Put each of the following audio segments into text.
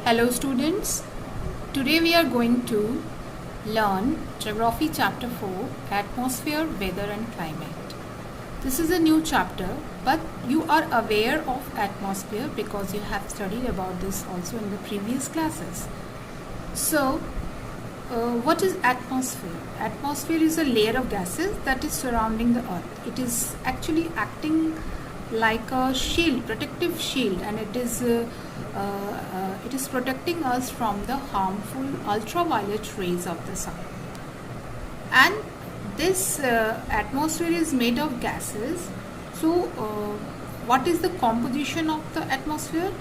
Hello students, today we are going to learn Geography chapter 4 Atmosphere, Weather and Climate. This is a new chapter, but you are aware of atmosphere because you have studied about this also in the previous classes. So, what is atmosphere? Atmosphere is a layer of gases that is surrounding the earth. It is actually acting like a shield, protective shield, and it is protecting us from the harmful ultraviolet rays of the sun. And this atmosphere is made of gases. So what is the composition of the atmosphere?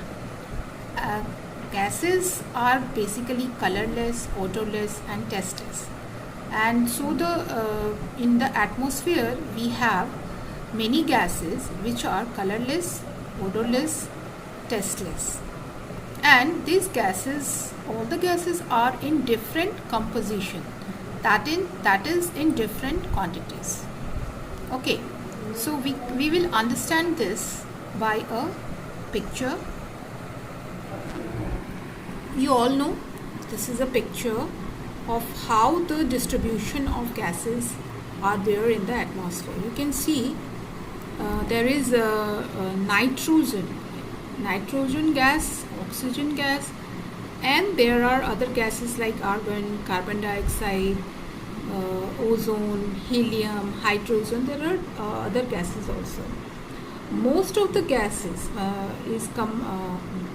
Gases are basically colorless, odorless and tasteless, and so in the atmosphere we have many gases which are colorless, odorless, tasteless, and these gases, all the gases are in different composition, that is in different quantities. Okay, so we will understand this by a picture. You all know this is a picture of how the distribution of gases are there in the atmosphere. You can see there is nitrogen gas, oxygen gas, and there are other gases like argon, carbon dioxide, ozone, helium, hydrogen. There are other gases also. Most of the gases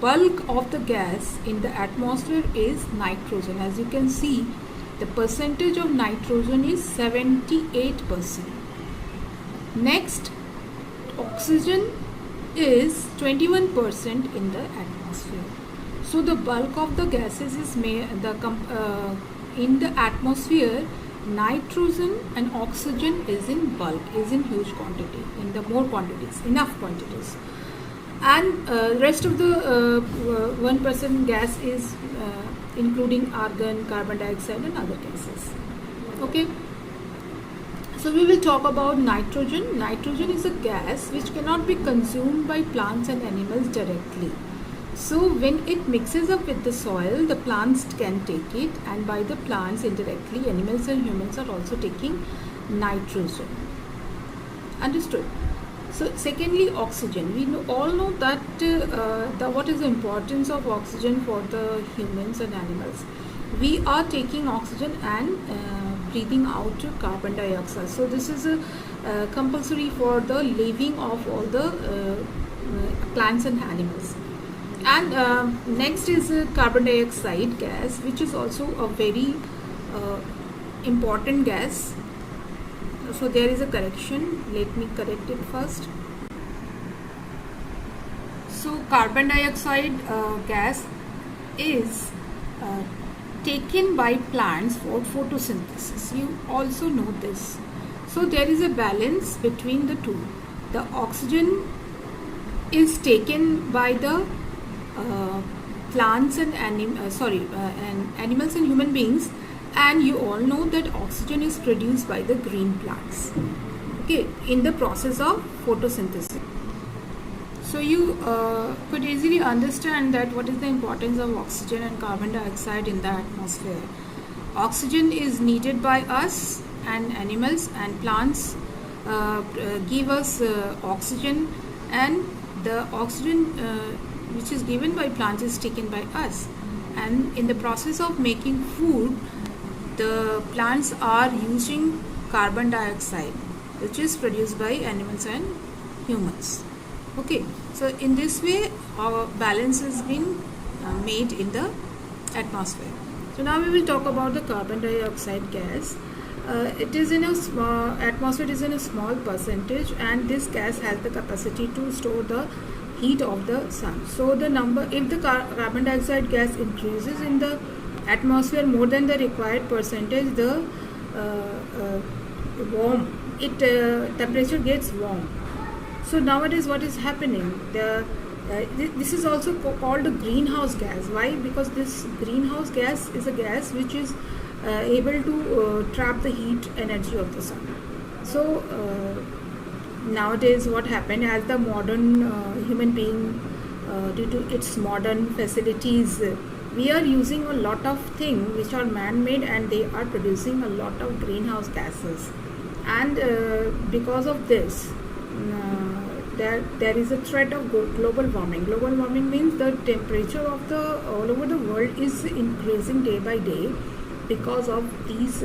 bulk of the gas in the atmosphere is nitrogen. As you can see, the percentage of nitrogen is 78%. Next, oxygen is 21% in the atmosphere. So the bulk of the gases is in the atmosphere. Nitrogen and oxygen is in bulk, is in huge quantity, in the more quantities, enough quantities, and rest of the 1% gas is including argon, carbon dioxide and other gases. Okay, so we will talk about nitrogen. Nitrogen is a gas which cannot be consumed by plants and animals directly. So when it mixes up with the soil, the plants can take it, and by the plants indirectly, animals and humans are also taking nitrogen. Understood? So secondly, oxygen. We all know that what is the importance of oxygen for the humans and animals. We are taking oxygen and breathing out carbon dioxide. So this is compulsory for the living of all the plants and animals. And next is carbon dioxide gas, which is also a very important gas. So there is a correction. Let me correct it first. So carbon dioxide gas is taken by plants for photosynthesis. You also know this. So there is a balance between the two. The oxygen is taken by the plants and animals and human beings, and you all know that oxygen is produced by the green plants, okay, in the process of photosynthesis. So you could easily understand that what is the importance of oxygen and carbon dioxide in the atmosphere. Oxygen is needed by us and animals, and plants give us oxygen, and the oxygen which is given by plants is taken by us, and in the process of making food, the plants are using carbon dioxide which is produced by animals and humans. Okay, so in this way our balance has been made in the atmosphere. So now we will talk about the carbon dioxide gas. It is in a small atmosphere, is in a small percentage, and this gas has the capacity to store the heat of the sun. So the number, if the carbon dioxide gas increases in the atmosphere more than the required percentage, the temperature gets warm. So nowadays what is happening, this is also called a greenhouse gas. Why? Because this greenhouse gas is a gas which is able to trap the heat energy of the sun. So nowadays what happened, as the modern human being due to its modern facilities, we are using a lot of things which are man-made, and they are producing a lot of greenhouse gases. And because of this, there is a threat of global warming. Global warming means the temperature of the all over the world is increasing day by day because of these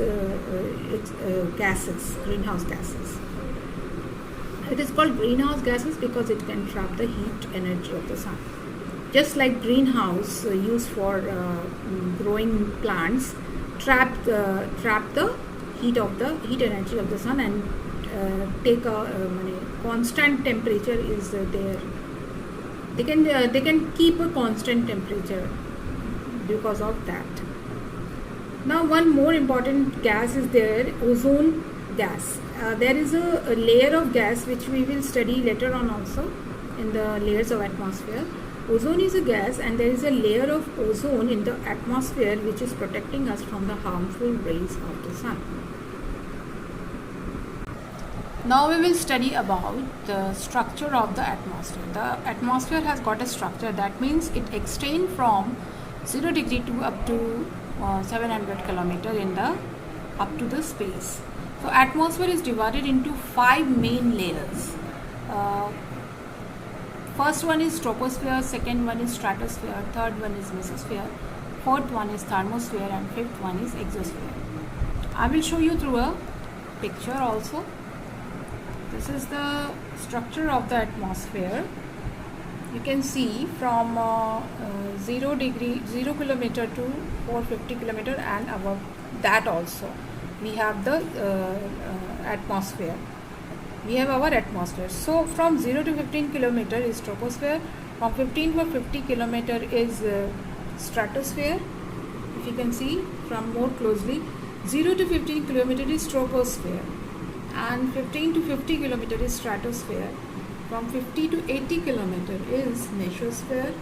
gases, greenhouse gases. It is called greenhouse gases because it can trap the heat energy of the sun. Just like greenhouse used for growing plants trap the heat energy of the sun, and take a constant temperature is there. They can keep a constant temperature because of that. Now one more important gas is there, ozone gas. There is a layer of gas which we will study later on also in the layers of atmosphere. Ozone is a gas, and there is a layer of ozone in the atmosphere which is protecting us from the harmful rays of the sun. Now we will study about the structure of the atmosphere. The atmosphere has got a structure, that means it extends from 0 degree to up to 700 kilometer in the up to the space. So atmosphere is divided into 5 main layers. First one is troposphere, second one is stratosphere, third one is mesosphere, fourth one is thermosphere, and fifth one is exosphere. I will show you through a picture also. This is the structure of the atmosphere. You can see from 0 kilometer to 450 kilometer and above that also we have the atmosphere. We have our atmosphere. So from 0 to 15 kilometer is troposphere, from 15 to 50 kilometer is stratosphere. If you can see from more closely, 0 to 15 kilometer is troposphere, and 15 to 50 kilometer is stratosphere. From 50 to 80 kilometer is mesosphere,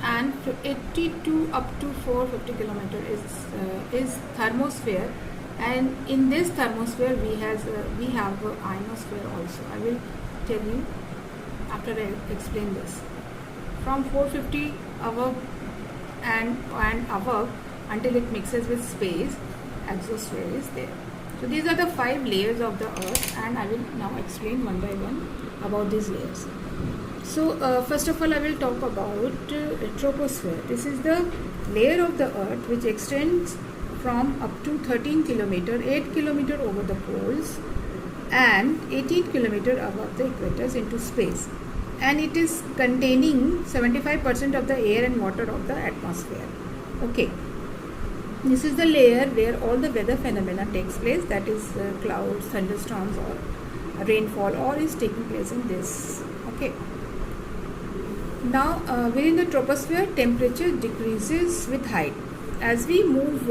and 80 to up to 450 kilometer is thermosphere. And in this thermosphere we have ionosphere also. I will tell you after I explain this. From 450 above and above until it mixes with space, exosphere is there. So these are the 5 layers of the earth, and I will now explain one by one about these layers. So first of all I will talk about troposphere. This is the layer of the earth which extends from up to 13 kilometer, 8 kilometer over the poles, and 18 kilometer above the equators into space, and it is containing 75% of the air and water of the atmosphere. Okay, this is the layer where all the weather phenomena takes place, that is clouds, thunderstorms, or rainfall, all is taking place in this. Okay, now within the troposphere, temperature decreases with height. As we move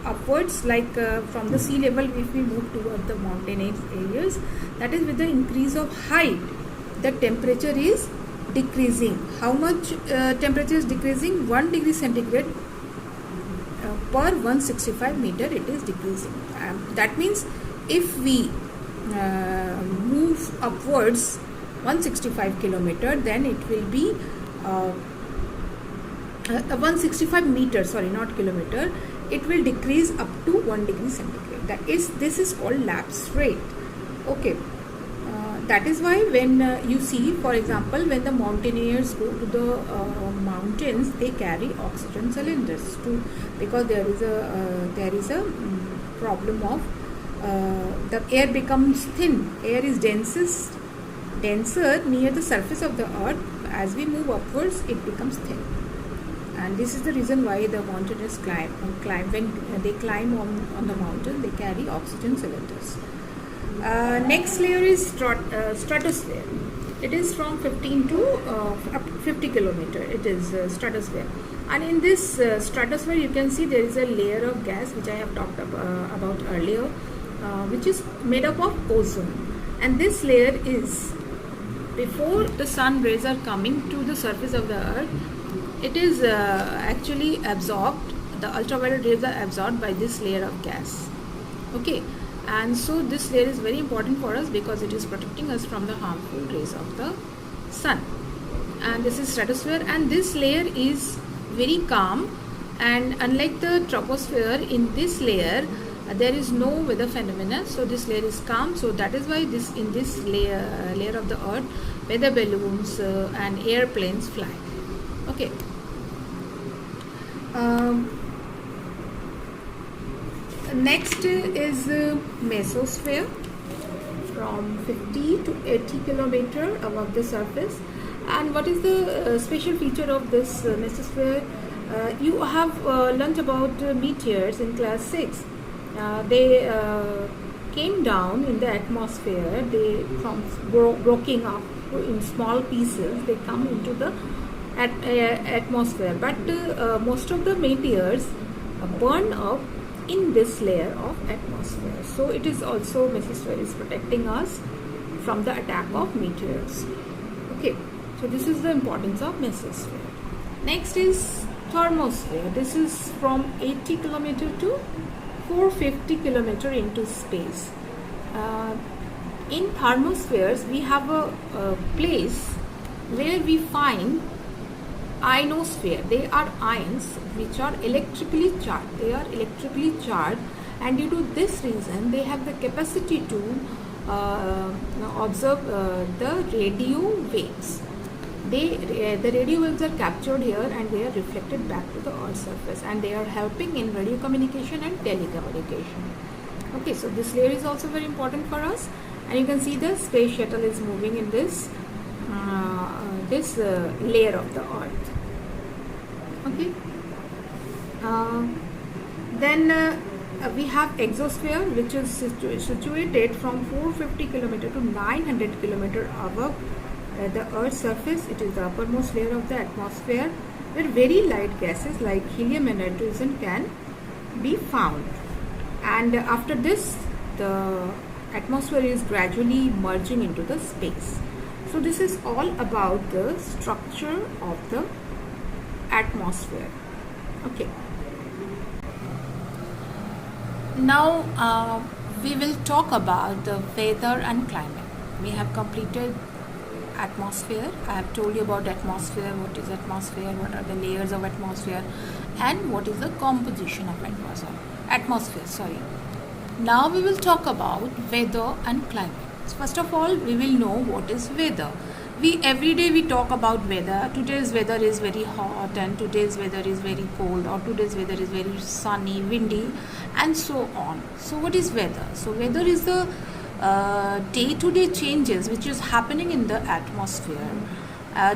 upwards, like from the sea level, if we move toward the mountainous areas, that is with the increase of height, the temperature is decreasing. How much temperature is decreasing? 1 degree centigrade per 165 meter it is decreasing. That means if we move upwards 165 kilometer, then it will be 165 meters, sorry, not kilometer, it will decrease up to 1 degree centigrade. This is called lapse rate. Okay, that is why when you see, for example, when the mountaineers go to the mountains, they carry oxygen cylinders too, because there is a problem of the air becomes thin. Air is denser near the surface of the earth. As we move upwards, it becomes thin. And this is the reason why the mountaineers climb. When they climb on the mountain, they carry oxygen cylinders. Next layer is stratosphere. It is from 15 to up to 50 kilometer. It is stratosphere. And in this stratosphere, you can see there is a layer of gas which I have talked about earlier, which is made up of ozone. And this layer is, before the sun rays are coming to the surface of the earth, it is actually absorbed. The ultraviolet rays are absorbed by this layer of gas. Okay, and so this layer is very important for us because it is protecting us from the harmful rays of the sun. and this is stratosphere, and this layer is very calm, and unlike the troposphere, in this layer there is no weather phenomena, so this layer is calm. So that is why this in this layer of the earth, weather balloons and airplanes fly. Okay. Next is mesosphere, from 50 to 80 kilometer above the surface. And what is the special feature of this mesosphere? You have learnt about meteors in class 6. They came down in the atmosphere. They from broken up in small pieces, they come into the atmosphere, but most of the meteors burn up in this layer of atmosphere. So it is also, mesosphere is protecting us from the attack of meteors. Okay, so this is the importance of mesosphere. Next is thermosphere. This is from 80 kilometer to 450 kilometer into space. In thermospheres, we have a place where we find ionosphere. They are ions which are electrically charged. They are electrically charged, and due to this reason, they have the capacity to observe the radio waves. The radio waves are captured here and they are reflected back to the Earth's surface, and they are helping in radio communication and telecommunication. Okay, so this layer is also very important for us, and you can see the space shuttle is moving in this layer of the Earth. Okay. Then we have exosphere, which is situated from 450 km to 900 km above the Earth's surface. It is the uppermost layer of the atmosphere, where very light gases like helium and nitrogen can be found. And after this, the atmosphere is gradually merging into the space. So this is all about the structure of the atmosphere. Okay. Now we will talk about the weather and climate. We have completed atmosphere. I have told you about atmosphere, what is atmosphere, what are the layers of atmosphere, and what is the composition of atmosphere. Now we will talk about weather and climate. So first of all, we will know what is weather. Every day we talk about weather. Today's weather is very hot, and today's weather is very cold, or today's weather is very sunny, windy, and so on. So what is weather? So weather is the day-to-day changes which is happening in the atmosphere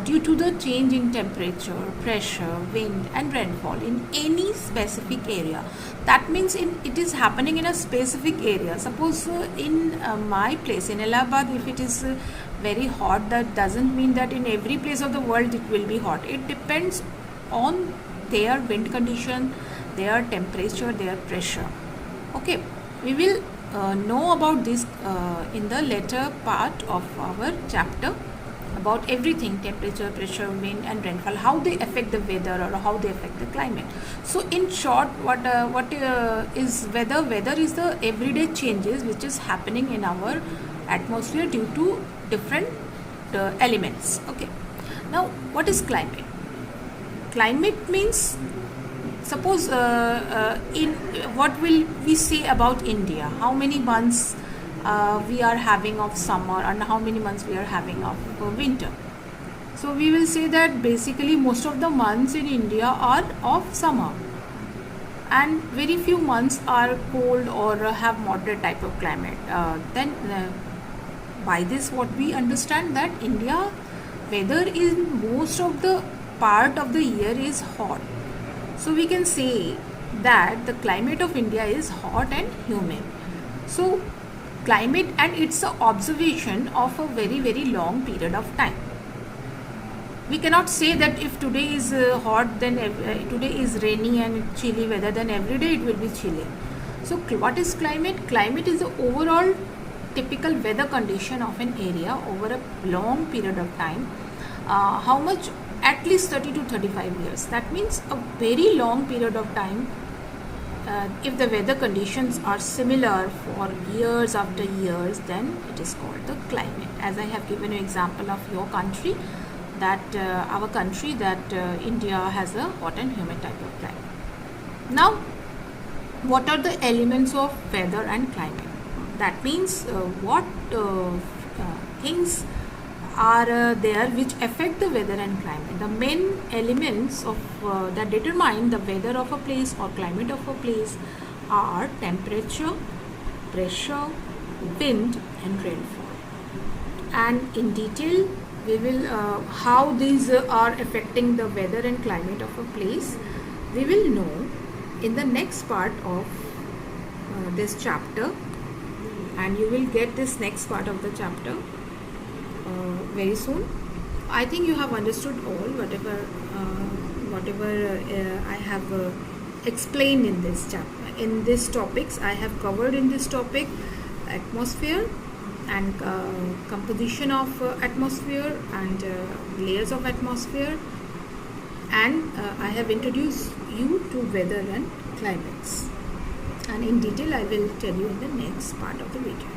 due to the change in temperature, pressure, wind and rainfall in any specific area. That means it is happening in a specific area. Suppose in my place in Allahabad, if it is very hot, that doesn't mean that in every place of the world it will be hot. It depends on their wind condition, their temperature, their pressure. Okay, we will know about this in the later part of our chapter, about everything: temperature, pressure, wind and rainfall, how they affect the weather or how they affect the climate. So in short, what is weather? Weather is the everyday changes which is happening in our atmosphere due to different elements. Okay, now what is climate? Climate means, suppose in what will we say about India? How many months we are having of summer and how many months we are having of winter? So we will say that basically most of the months in India are of summer, and very few months are cold or have moderate type of climate. Then by this what we understand, that India weather is most of the part of the year is hot. So we can say that the climate of India is hot and humid. So climate, and it's an observation of a very, very long period of time. We cannot say that if today is hot, then today is rainy and chilly weather, then every day it will be chilly. So what is climate? Climate is the overall typical weather condition of an area over a long period of time. How much? At least 30 to 35 years. That means a very long period of time. If the weather conditions are similar for years after years, then it is called the climate. As I have given you example of your country, that our country, that India has a hot and humid type of climate. Now, what are the elements of weather and climate? That means what things are there which affect the weather and climate. The main elements of that determine the weather of a place or climate of a place are temperature, pressure, wind and rainfall. And in detail we will how these are affecting the weather and climate of a place, we will know in the next part of this chapter, and you will get this next part of the chapter very soon. I think you have understood all whatever I have explained in this chapter. In these topics I have covered in this topic atmosphere and composition of atmosphere and layers of atmosphere, and I have introduced you to weather and climates, and in detail I will tell you in the next part of the video.